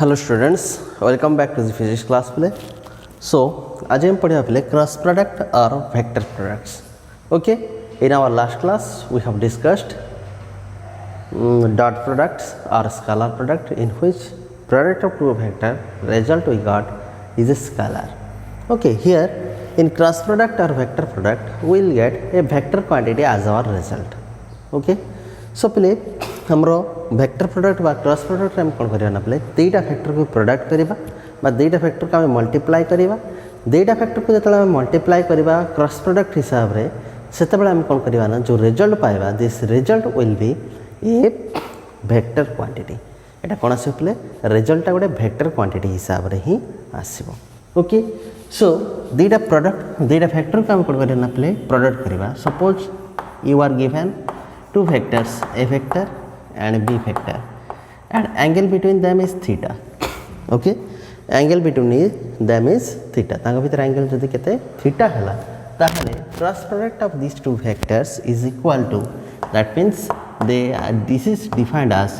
Hello students, welcome back to the physics class play. So आज हम पढ़िया play cross product or vector products. Okay, in our last class we have discussed dot products or scalar product in which product of two vector result we got is a scalar. Okay, here in cross product or vector product we will get a vector quantity as our result. Okay, so play हमरो vector product बा cross product हम कोन करिया ना play दुईटा factor को product करिबा बा दुईटा फैक्टर को हम मल्टीप्लाई करिबा दुईटा फैक्टर को जतला हम मल्टीप्लाई करिबा क्रॉस प्रोडक्ट हिसाब रे सेते बेला हम कोन करिबा ना जो रिजल्ट पाइबा this result will be a vector quantity एटा कोन आसे प्ले रिजल्ट गोटे वेक्टर क्वांटिटी हिसाब रे ही आसीबो. ओके, सो दुईटा प्रोडक्ट दुईटा फैक्टर को हम कोन करिया ना प्ले प्रोडक्ट करिबा. Suppose you are given two vectors, a vector and b vector, and angle between them is theta. Okay, angle between them is theta. तांका भीतर angle जदि केते theta हला ताहले cross product of these two vectors is equal to, that means this is defined as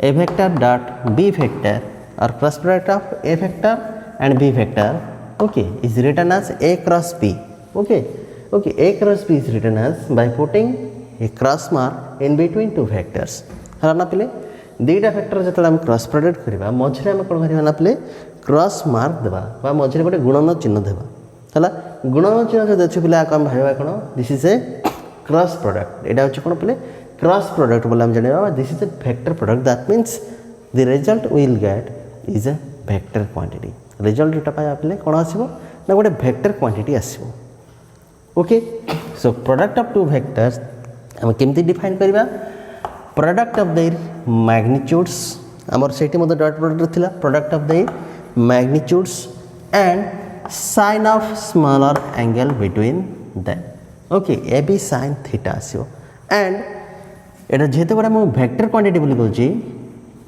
a vector dot b vector or cross product of a vector and b vector. Okay, is written as a cross b. Okay, a cross b is written as by putting a cross mark in between two vectors. हला ना पिले दुईटा factor जतला हम cross product करबा मझरे हम कोन करबा ना पिले क्रॉस मार्क देबा बा मझरे गोटे गुणन चिन्ह देबा. हला गुणन चिन्ह जे देछि पिले आकम भाइबा कोन this is a cross product. एडा होछि कोन पिले क्रॉस प्रोडक्ट बोले हम जानिबा this is a vector product. That means the result we will get is a vector quantity. Result जोटा पाया पिले कोन आसीबो ना गोटे वेक्टर क्वांटिटी आसीबो. Okay, so product of two vectors हम केमती डिफाइन करिबा प्रोडक्ट ऑफ देयर मैग्नीट्यूड्स हमर सेठी मते डॉट प्रोडक्ट थिला product of their magnitudes and sine of smaller angle between them. Okay, A B sine theta आसीओ and एटा जेते बडा म वेक्टर क्वांटिटी बोली कहूची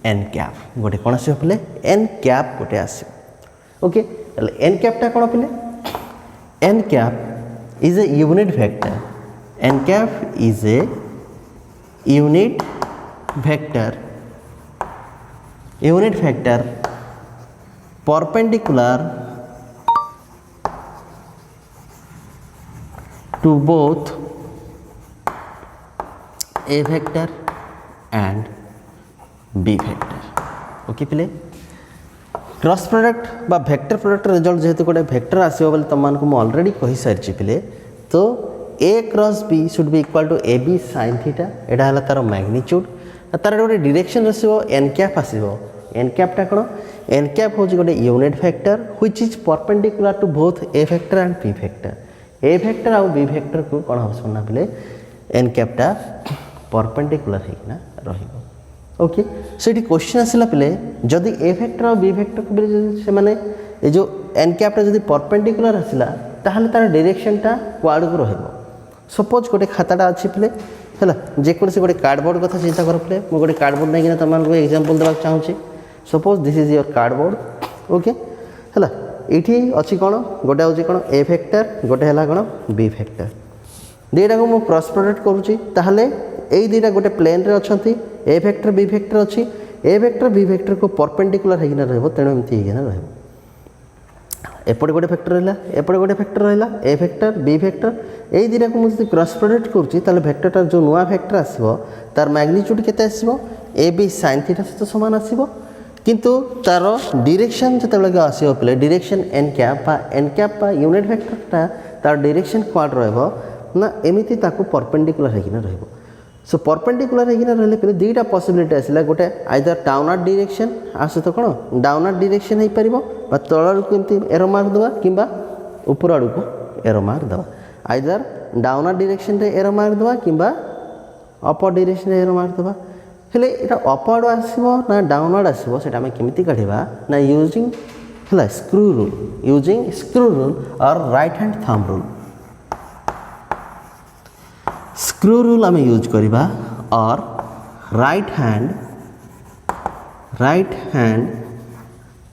एन कैप गोटे कोन आसीओ पले एन कैप गोटे आसीओ. ओके, एन कैप ता कोन पले N cap is a unit vector. n cap is a unit vector perpendicular to both a vector and b vector. Okay पिले क्रॉस प्रोडक्ट बा vector product result जेहेतु गोटे vector आसीबो बोले तम मानको म ऑलरेडी कहि सारछि पिले. तो a cross b should be equal to A B sine theta. एटा हला तार मैग्नीट्यूड तार गोटे डायरेक्शन आसीबो एन कैप आसीबो. एन कैप ता कोन एन कैप होची गोटे unit vector which is perpendicular to both A vector and B vector. A vector और बी वेक्टर को कोन होसो ना पले एन कैप ता परपेंडिकुलर हेना रहिबो. ओके, सो इटी क्वेश्चन आसिला पले जदी ए वेक्टर और बी वेक्टर को बिले से माने ए जो एन कैप ता जदी परपेंडिकुलर आसिला ताहले तार डायरेक्शन ता क्वाड को रहिबो. सपोज गोटे खाताटा अच्छी पे है जेकोसी गोटे कार्डबोर्ड कथा चिंता कर पे मुझे गोटे कार्डबोर्ड नहीं तुम एग्जांपल देवाक चाहूँगी. Suppose this is your cardboard. Okay, है ये अच्छी कौन गोटे हूँ कौन ए वेक्टर गोटे है कौन बी वेक्टर. दुईटा को मुझे क्रॉस प्रोडक्ट करुँची ताहले यही दुईटा गोटे प्लेन रे अच्छा ए वेक्टर बी वेक्टर अच्छी. ए वेक्टर बी वेक्टर को परपेंडिकुलर होना रहिबो तेणु एमती होना रहिबो. एपटे गोटे फैक्टर रहा एपटे गोटे फैक्टर रहा ए वेक्टर बी वेक्टर यही दुईटा को मुझे क्रॉस प्रोडक्ट करुँची ताले वेक्टरटार जो नुआ वेक्टर आसो तार मैग्नीट्यूड केते आसो ए बी साइन थीटा सहित सामान आसो किंतु तार डायरेक्शन जो आसो पे डायरेक्शन एन कैप यूनिट वेक्टरटा तार डायरेक्शन क्वाड रहिबो ना एमिति ताको परपेंडिकुलर होकिना रहिबो. सो परपेंडिकुलर होकिना रहले पे दुईटा पॉसिबिलिटी आसिला गोटे आइदर डाउनवर्ड डायरेक्शन आसो तो कौन डाउनवर्ड डायरेक्शन हो पारिबो बा तळ केमती एरो मार्क दवा किंबा ऊपर आड़ को एरो मार्क दवा. आइदर डाउनवर्ड डायरेक्शन रे एरो मार्क दवा किंबा अपर डायरेक्शन रे एरो मार्क दवा. हेले एटा अपवर्ड आसीबो ना डाउनवर्ड आसीबो सेटा हम केमती काढिबा ना यूजिंग हला स्क्रू रूल और right hand thumb rule. Screw rule आम यूज करिबा और right hand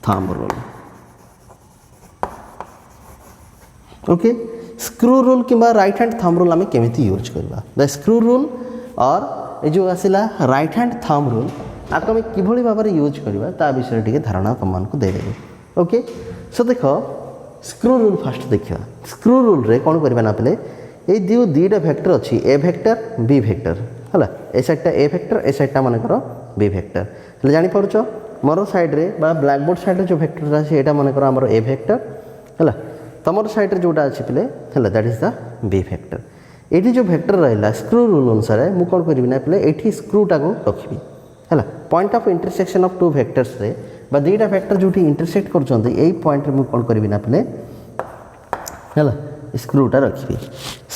thumb rule. Okay, screw rule किंबा राइट हैंड थंब रूल आम केमिति यूज करबा. द स्क्रू रूल और जो आसिला राइट हैंड थंब रूल आपको आम कि भाव में यूज करवा ता विषय टी धारणा तुम मानक देदेवी ओके सो देख स्क्रू रूल फास्ट देखा स्क्रू रूल रे कौन करवा ना पे ये जो दुईटा भेक्टर अच्छी ए भेक्टर बी भेक्टर है ए साइडटा ए भेक्टर ए साइडटा मानकर बी भेक्टर हेल्ले जानीपार मोर सैड्रे ब्लैकबोर्ड सैड्रे जो भेक्टर अच्छे यहाँ मानकर आमर ए भेक्टर है तुम सैड्रे जोटा अच्छे पे है that is the B vector ये जो भेक्टर रहा स्क्रू रूल अनुसार मुझे कौन करी ना पे ये स्क्रूटा को रखी है point of intersection of two vectors रे बा दुईटा भेक्टर जो इंटरसेक्ट कर पॉइंट मुझे कौन करी ना पे है स्क्रूटा रखी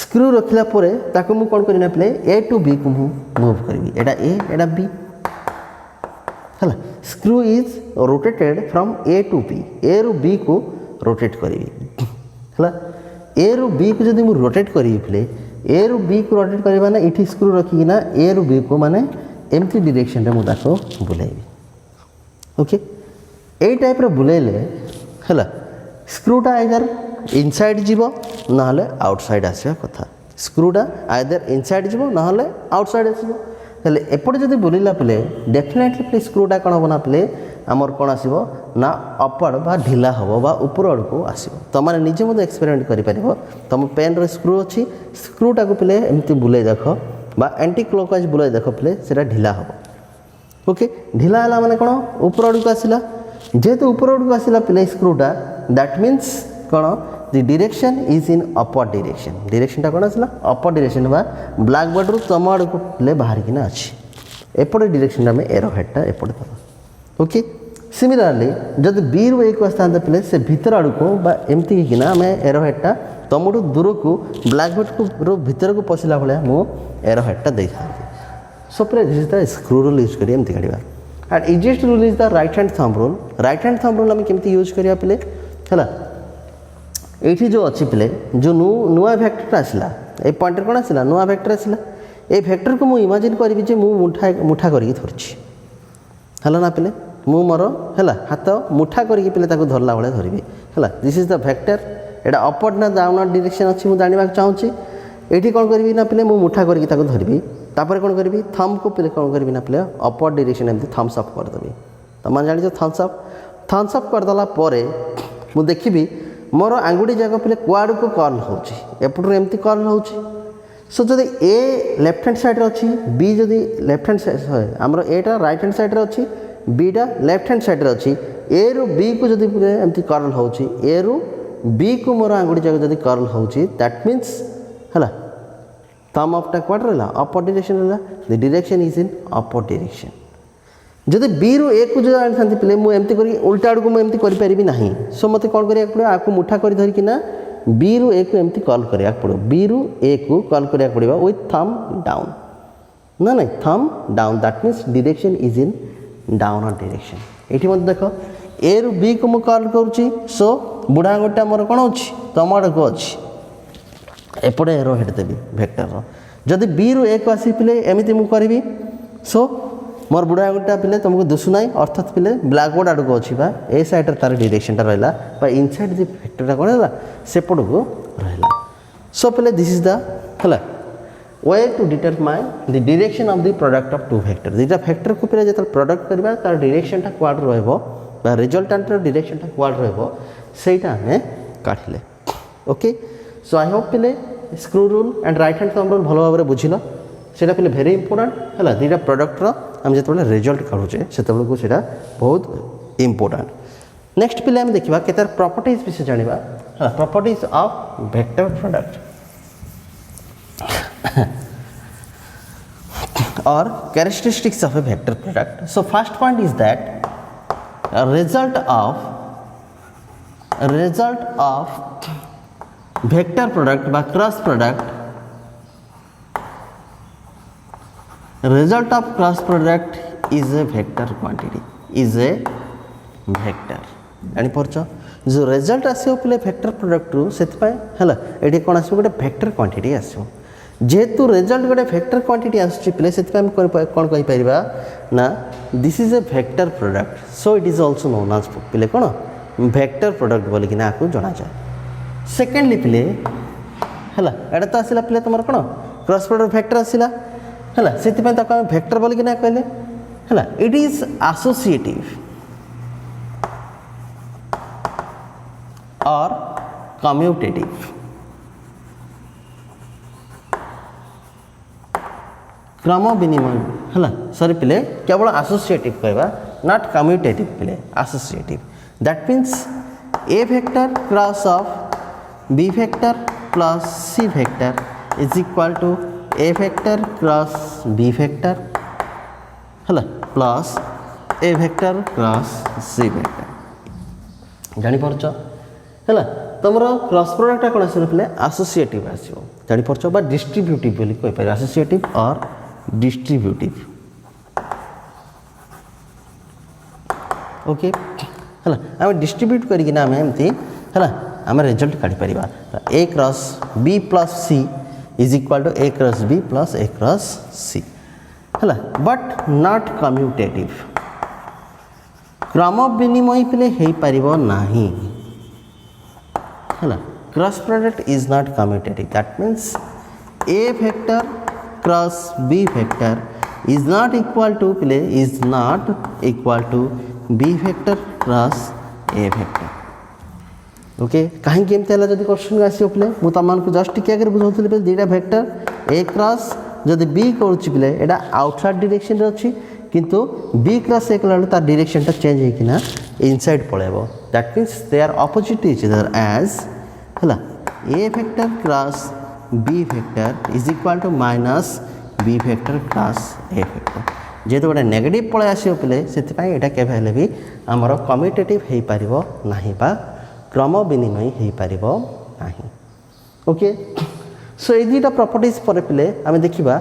स्क्रू रखला मुझे कौन करना पे ए टू बी को मूव करी एटा ए एटा बी है screw is rotated from A to B A रु बी को रोटेट करी है ए रु बी को जब मुझे रोटेट करी पे ए रु बी को रोटेट करी माने इठी स्क्रू रखिकिना ए रु बी को माने एमती डायरेक्शन रे मुझे बुलेबी ओके ए टाइप रे बुलेले है स्क्रूटा आइदर इनसाइड जीव ना आउटसाइड आसवा कथा स्क्रूटा आइदर इनसाइड जीव ना आउटसाइड आसो हेल्ले एपटे जब बुलला पे डेफिनेटली पे स्क्रूटा कौन हम ना पे आमर कौन आसो ना अपवर्ड बा ढिला हम बा ऊपर आड़ को आसो तुम निजे मत एक्सपेरिमेंट कर तुम पेन स्क्रू अच्छी स्क्रूटा को पे एमती बुले देख बा एंटी क्लॉकवाइज बुले देख पे से ढिला हम ओके ढिला है माने कौन ऊपर आड़ को आसला जेहेतु ऊपर आड़ को आसला पे स्क्रूटा दैट मीन्स कौन दि डायरेक्शन इज इन अपवर्ड डायरेक्शनटा कौन आसला अपवर्ड डायरेक्शन बा ब्लैक बोर्ड रु तुम आड़ को प्ले बाहर किना अच्छी एपटे डायरेक्शन में एरो हेडटा एपटे दबा ओके सिमिलरली जब बी रु ए को आसता पे से भीतर आड़ को एमती किना आम एरो हेडटा तुमठू दूर को ब्लैक बोर्ड को रु भीतर को पशिला भाया मु एरो हेडटा दे था सो पे this is the screw rule use करी एमती काढ़ा and easiest rule is the right hand thumb rule आम केमती यूज करिया पे है ये जो अच्छी पे जो नुआ भेक्टर आसला ये पॉइंट कौन आसला नुआ भेक्टर आसला ये भेक्टर को मुझे इमाजिन करी मुठा मुठा करके धरची है ना पे मु मोर है हाथ मुठा करके पे धरला भाई धरबी है this is the vector Etah upward ना डाउनवर्ड डायरेक्शन अच्छी मुझे जानवा चाहूँगी ये कौन करी ना पे मुठा करके धरबी तापर कौन करी थम्ब को पे कौन करी ना पे अपवर्ड डायरेक्शन एमती थम्स अप करदेवी तुम जान थम्स अप करदेला मुझे देखी मोर आंगुठी जाक पे कुआड़ को कर्ल होपटू एमती कर्ल हो सो जब ए लेफ्ट हैंड साइड अच्छी बी जदि लेफ्ट हैंड साइड आमर एटा राइट हैंड साइड अच्छी बीटा लेफ्ट हैंड साइड अच्छी ए रु बी को जब एमती कर्ल हो ए रु बी को मोर आंगुठी जाक जब कर्ल हो दैट मीन्स है थंब अपटा क्वाड रहा अपवर्ड डायरेक्शन रहा the direction is in upward direction जब बी रु ए को जो आनी पे मुझे कर उल्टा आड़ को मुझे करी ना सो मत कौन करा पड़ो आपको मुठा कर धरिकिना बी रु ए को एमती कल करा पड़ो बी रु ए को कल करा पड़ा विथ थंब डाउन ना नहीं thumb down that means direction is in downward direction ये मत देख ए रु बी को मुझे कल करुच्ची सो बुढ़ा आंगुठा मोर कौन अच्छी तुम आड़ को अच्छी एपटे एरो हेड देवी भेक्टर जदि बी रु ए को आसी पे एमती मुझे करी सो मोर बुढ़ा आंगुठा पे तुमको दिशुना अर्थात पे ब्लैकबोर्ड आड़ को अच्छी ए सैड्रे तार डायरेक्शनटा रहा इनसाइड दि भेक्टरटा कौन है सेपट को रहा सो पे दिस इज द है way to determine the direction of the product of two vector दुईटा भेक्टर को पे जो प्रोडक्ट करवा तार डायरेक्शनटा कुआड़ रहा रिजल्टांट डायरेक्शनटा कुआड़ रहा आम काढ़ले ओके सो आई होप पे screw rule and right hand thumb rule भल भाव में बुझिल से पे भेरी इंपोर्टाट है दुईटा प्रोडक्टर आम जो रिजल्ट काढ़ुचे से बहुत इंपोर्टाट नेक्स्ट पे आम देखा के प्रॉपर्टीज विषय जाना प्रॉपर्टीज ऑफ वेक्टर प्रोडक्ट और characteristics of A vector product so first point is that result of vector product by cross product result of cross product is a vector quantity is a vector जानी परछ जो result आसो पे vector product रु से है कौन आस गोटे vector quantity आसो जेहेतु रिजल्ट गोटे वेक्टर क्वांटिटी आसुची पे से कौन कहीपर ना this is a vector product so it is also known as पे कौन वेक्टर प्रोडक्ट बोलिक आपको जना जाए सेकेंडली पे है एटा तो आसला पे तुम कौन क्रॉस प्रोडक्ट वेक्टर आसला है से वेक्टर बोलिक कहले है इट इज एसोसिएटिव और कम्यूटेटिव क्रम विनिमय है सॉरी पिले केवल एसोसिएटिव कहवा नॉट कम्यूटेटिव पिले associative that means A vector cross of B vector plus C vector is equal to A vector cross B vector है plus A vector cross C vector जानीपारच है तुम क्रॉस प्रोडक्ट कौन आस एसोसिएटिव आसो जानीपारच बा distributive बोली कहीपर associative और distributive okay है आम डिस्ट्रीब्यूट करना आम एमती है आम रिजल्ट काढ़ी पार A cross B plus C is equal to A cross B plus A cross C है बट नॉट कम्यूटेटिव क्रम विनिमय पे हो पार ना है cross product is not commutative that means A vector cross B vector is not equal to play is not equal to B vector cross A vector okay कहीं जब क्वेश्चन आसो पे मुझे तुमको जस्ट टी आगे बुझाऊली पे दुटा वेक्टर ए क्रॉस जदि बी करुच्ची पे यहाँ आउटसाइड डायरेक्शन अच्छी किंतु बी क्रॉस ए कला तार डायरेक्शन चेंज होना इनसाइड पलैब that means they are opposite each other एज है A vector cross B vector is equal to minus B vector cross A vector जेहेतु गोटे नेगेटिव पलि आसो पे से केवल भी आमर कम्यूटेटिव हो पार ना क्रम विनिमय हो पार ना ओके सो ये दुईटा प्रॉपर्टीज पर पे आम देखा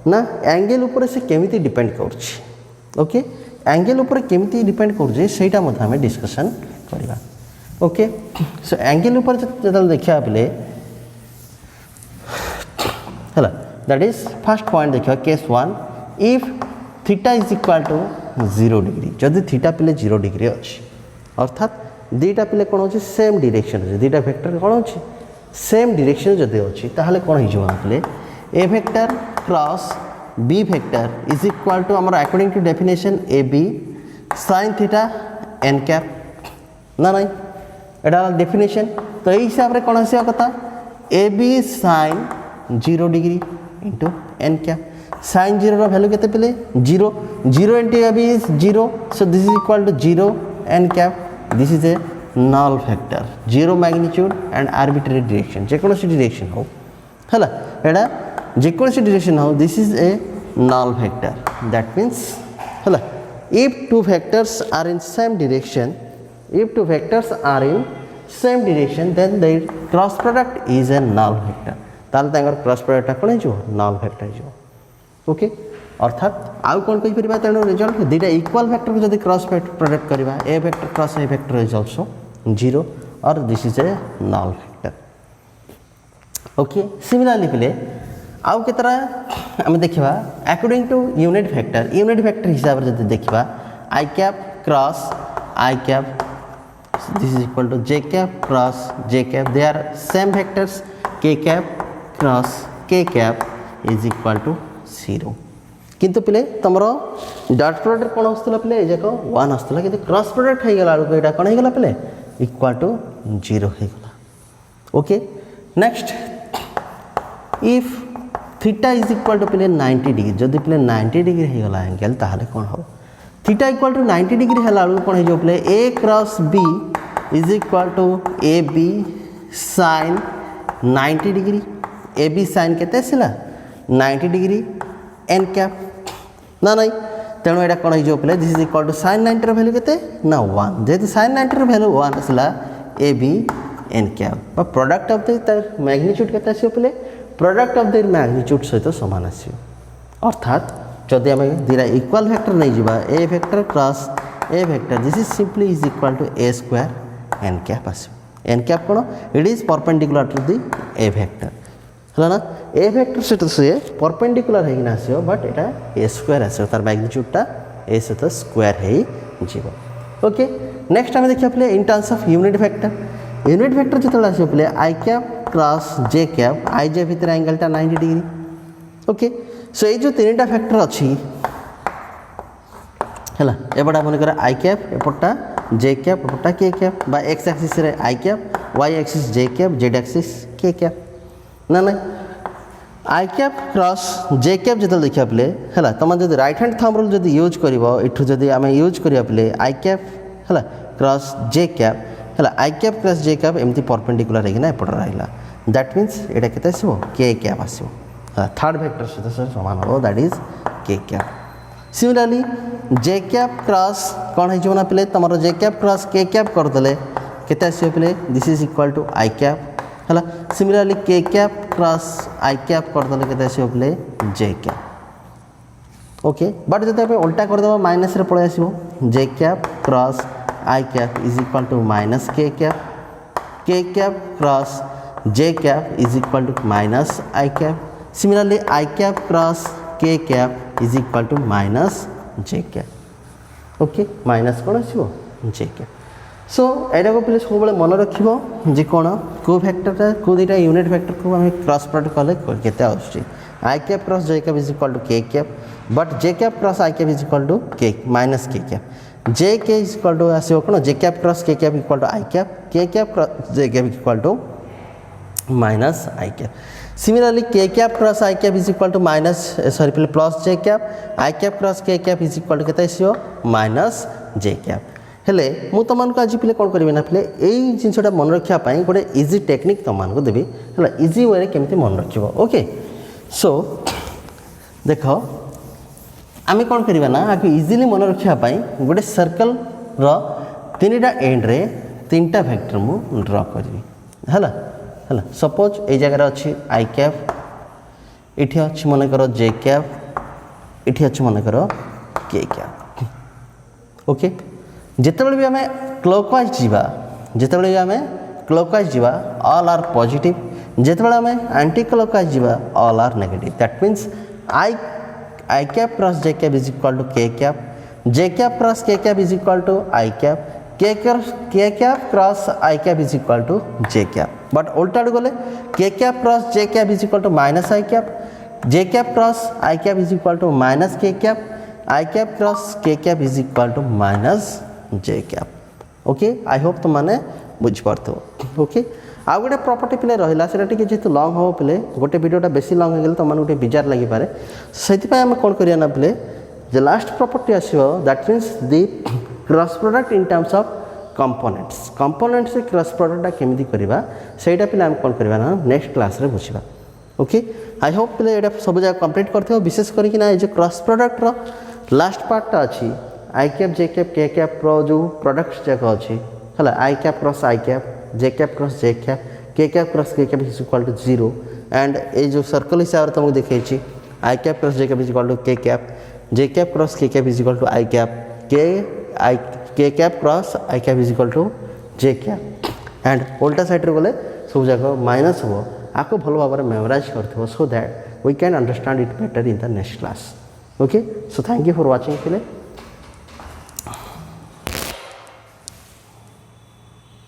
ना एंगल उपर से केमिति डिपेंड कर ओके एंगल उपर केमिति डिपेंड कर डिस्कशन करवा ओके सो एंगल उपर जो देखा पे है दैट इज फर्स्ट पॉइंट देखा case 1 if theta is equal to 0 degree जदि थीटा पे 0 डिग्री अच्छी अर्थात दुईटा पे कौन अच्छे सेम डायरेक्शन अच्छे दुईटा वेक्टर कौन अच्छे सेम डायरेक्शन जदि अच्छी ताहले कौन हो पे A vector cross B vector is equal to आमर according to definition A B sine theta N cap ना नहीं एटा डेफिनेशन तो यही हिसाब से कौन आसा कथा A B sine 0 degree into N cap sine 0 value के पे 0 0 into A B is 0 so this is equal to 0 N cap this is a null vector 0 magnitude and arbitrary direction जेकोसी डायरेक्शन हो है एटा जेकोसी डायरेक्शन हो this is a null vector that means है if two vectors are in same direction then their cross product is a null vector ताल तांगर cross product कौन हो null vector हो ओके अर्थात आउ कौन कही परिबा तेणु रिजल्ट दुईटा इक्वल वेक्टर को जब क्रॉस प्रोडक्ट करवा A vector cross A vector is also 0 और this is a null vector okay similarly पे आउ केतरा आम देखा अकॉर्डिंग टू यूनिट वेक्टर हिसाब से जब देखा I cap cross I cap this is equal to J cap cross J cap they are same vectors K cap cross K cap is equal to 0 किंतु पे तुम डॉट प्रोडक्ट कौन आसला पे ये जाक 1 आसला कि क्रॉस प्रोडक्ट हो गला बेलू कौन हो गला पे इक्वल टू 0 हो गला okay next if theta is equal to पे 90 डिग्री जदि पे 90 डिग्री हो गला एंगल ताहले कौन हो थीटा इक्वल टू 90 डिग्री है कौन हो पे A cross B is equal to A B sine 90 degree A B sine के 90 डिग्री एन कैप ना नहीं तेणु यहाँ कौन हो पे this is equal to sine 90 value के ना 1 जेहतु साइन 90 वैल्यू 1 आसला A B N cap product of the magnitude के आसो पे प्रोडक्ट ऑफ द मैग्नीट्यूड सहित सामान आस अर्थात जदि आम दुटा इक्वल वेक्टर नहीं जावा A vector cross A vector this is simply is equal to A square N cap आस एन कैप कौन it is perpendicular to the A vector है ना ए वेक्टर सहित सी परपेंडिकुलर होना आसो बट यहाँ ए स्क्वायर आसो तार मैग्नीट्यूडटा ए सहित स्क्वायर हो ओके नेक्स्ट आम देखा पे in terms of unit vector जो आसो पे आई कैप क्रॉस जे कैप आई जे भितर एंगलटा 90 डिग्री ओके सो ये जो 3टा फैक्टर अच्छी है एपटा मनकर आई कैप एपटा जे कैप एपटा के कैप बा एक्स एक्सिस रे आई कैप वाई एक्सिस जे कैप जेड एक्सिस के कैप ना ना आई कैप क्रॉस जे कैप जो देखा पे है तुम जो राइट हैंड थंब रूल जो यूज कर जदि आम यूज करा पे आई कैप है क्रॉस जे कैप है I cap cross J cap एमती परपेंडिकुलर होना एपट रहा दैट मीन्स यहाँ के आसो के कैप आसो थर्ड वेक्टर सहित सामान हम that is K cap similarly J cap cross कौन हो ना पे तुम J cap cross K cap करदे केते आसो पे this is equal to I cap है similarly K cap cross I cap करदे केते आसो पे जे कैप ओके बट जब आप उल्टा करदे माइनस रे पळे आसीबो J cap cross I cap is equal to minus K cap cross J cap is equal to minus I cap similarly I cap cross K cap is equal to minus J cap okay minus कौन आसो जे cap so यहाँ को पे सब मन रखी कौन को फैक्टर को दुटा यूनिट फैक्टर को आम क्रॉस प्रोडक्ट कले केते आसुची I cap cross J cap is equal to K cap but J cap cross I cap is equal to K minus K cap J K is equal to आसो कौन J cap cross K cap equal to I cap K cap cross J cap equal to minus I cap similarly K cap cross I cap is equal to minus sorry पे plus J cap I cap cross K cap is equal to K minus J cap हेले मु तुमको आज पे कौन करी ना पे यही जिनसा मन रखापी गोटे इजी टेक्निक तुमको देवी है इजी वे केमती मन रख ओके सो देख आम कौन करवा ना आपको इजिली मन रखापी गोटे सर्कल रीन टा एंड रे 3टा वेक्टर मु ड्र करी है सपोज ये जगह अच्छी आई कैप ये अच्छी मनकर जे कैप ये अच्छी मनकर के कैप ओके जितेबाला भी आम क्लॉकवाइज जीवा जितेबाला भी आम क्लॉकवाइज जीवा ऑल आर पॉजिटिव जितेबाला आम एंटी क्लॉकवाइज जीवा all are negative that means I cap cross J cap is equal to K cap J cap cross K cap is equal to I cap K cap cross I cap is equal to J cap but उल्टा गले K cap cross J cap is equal to minus I cap J cap cross I cap is equal to minus K cap I cap cross K cap is equal to minus J cap okay I hope तुम मैंने बुझीपार okay आउ गोटे property पे रहा से जेहतु lung हम पे गोटे वीडियोटा बेसी लंग हो तुम गोटे विजार लगी पारे से आम कौन करा पे जो लास्ट प्रॉपर्टी आसो that means the cross product in terms of components से क्रॉस प्रोडक्टा केमी करवा सहीटा पे आम कौन करवा ना नेक्स्ट क्लास रे बुझा ओके आई होप पे ये सब जगह कंप्लीट कर विशेष करके जो क्रॉस प्रोडक्टर लास्ट पार्टा अच्छी I cap J cap K cap जो प्रोडक्ट्स जाक अच्छी है I cap cross I cap J cap cross J cap K cap cross K cap is equal to 0 and ये जो सर्कल हिसाब से तुमको देखी I cap cross J cap is equal to K cap J cap cross K cap is equal to I cap K cap cross I cap is equal to J cap and उल्टा side गले सब जगह minus हम आपको भल भाव में memorise कर so that we can understand it better in the next class okay so thank you for watching.